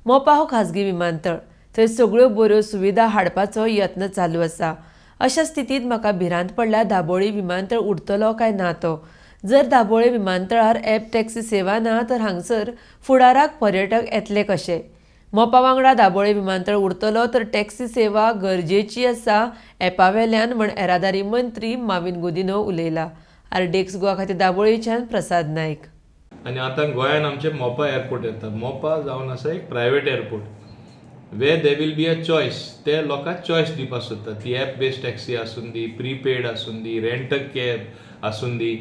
मोपा हो खाजगी विमानतळ, थंय सगळ्यो बऱ्यो सुविधा हाडपाचो यत्न चालू आसा. अशा स्थितीत म्हाका भिरांत पडल्या दाबोळी विमानतळ उरतलो काय ना तो. जर दाबोळे विमानतळार ॲप टॅक्सी सेवा ना तर हांगसर फुडाराक पर्यटक येतले कशे? मोपा वांगडा दाबोळे विमानतळ उरतलो तर टॅक्सी सेवा गरजेची आसा ॲपावेल्यान म्हण येरादारी मंत्री माविन गुदिन्हो उलयला. आरडेक्स गोवा खातीर दाबोळेच्यान प्रसाद नायक. आनी आतां गोंयान आमचे मोपा एअरपोर्ट येता. मोपा जावन आसा एक private airport way they will be a choice. ते लोकांक चॉयस दिवपाक सोदता. ती ॲप बेस्ड टॅक्सी आसून दी, प्रीपेड आसून दी, रेंट अ कॅब आसून दी,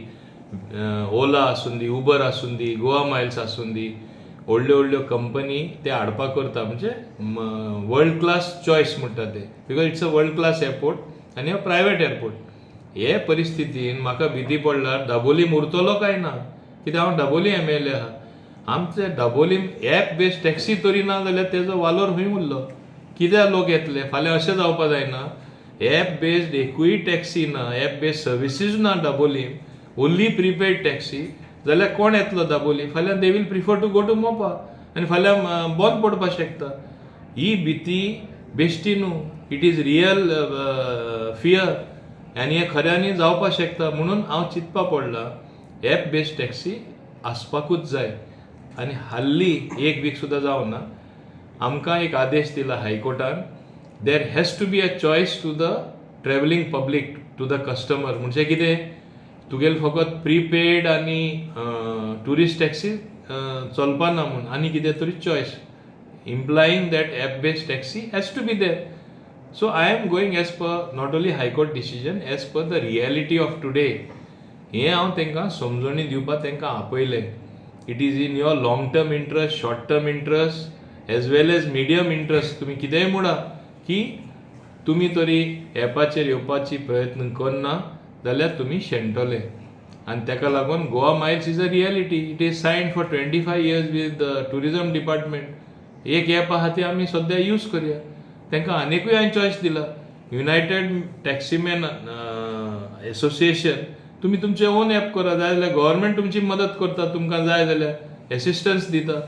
ओला आसून दी, उबर आसून दी, गोवा मायल्स आसून दी, व्हडल्यो व्हडल्यो कंपनी ते हाडपाक करता. म्हणजे वर्ल्ड क्लास चॉयस म्हणटा ते, because it's a world class airport आनी हो प्रायवेट एअरपोर्ट. हे परिस्थितीन म्हाका भीती पडल्यार दाबोलीम उरतलो काय ना, कित्याक हांव दाबोली MLA आहा. आमचे दाबोलीम ॲप बेस्ड टॅक्सी तरी ना जाल्यार तेजो वालोर खंय उरलो? कित्याक लोक येतले? फाल्यां अशें जावपा जायना ॲप बेस्ड एकूय टॅक्सी ना, ॲप बेस्ड सर्विसीस ना दाबोलीम, ओन्ली प्रीपेड टॅक्सी, जाल्यार कोण येतलो दाबोली? फाल्यां they will prefer to go to Mopa आनी फाल्यां बंद पडपाक शकता. ही भीती बेश्टी न्हू, इट इज रियल फियर आनी हें खऱ्यांनी जावपाक शकता. म्हणून हांव चिंतपा पडलां ॲप बेस्ड टॅक्सी आसपाकूच जाय. आनी हाल्ली एक वीक सुद्दां जावना आमकां एक आदेश दिला हायकोर्टान, there has to be a choice to the travelling public, to the customer. म्हणजे कितें, तुगेले फकत प्रीपेड आनी टुरिस्ट टॅक्सी चलपा ना म्हूण, आनी कितें तरी choice implying that app based taxi has to be there. So I am going as per not only high court decision, as per the reality of today. हें हांव तांकां समजणी दिवपाक तांकां आपयलें. It is in your long term interest, short term interest as well as medium interest. तुमी कितेंय म्हणा की तुमी तरी ॲपाचेर येवपाची प्रयत्न करना जाल्यार तुमी शेणटले. आनी ताका लागून Goa miles is a reality. It is signed for 25 years with tourism department. एक ॲप आहा ती आमी सद्या यूज करया. तांकां आनिकूय हांवें चॉयस दिला, युनायटेड टॅक्सीमॅन एसोसिएशन, तुमी तुमचें ओन ॲप करा. जाय जाल्यार गव्हर्मेंट तुमची मदत करता, तुमकां जाय जाल्यार एसिस्टन्स दिता.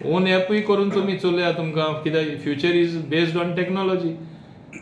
ओन ॲपूय करून तुमी चलया. तुमकां कित्याक future is based on technology.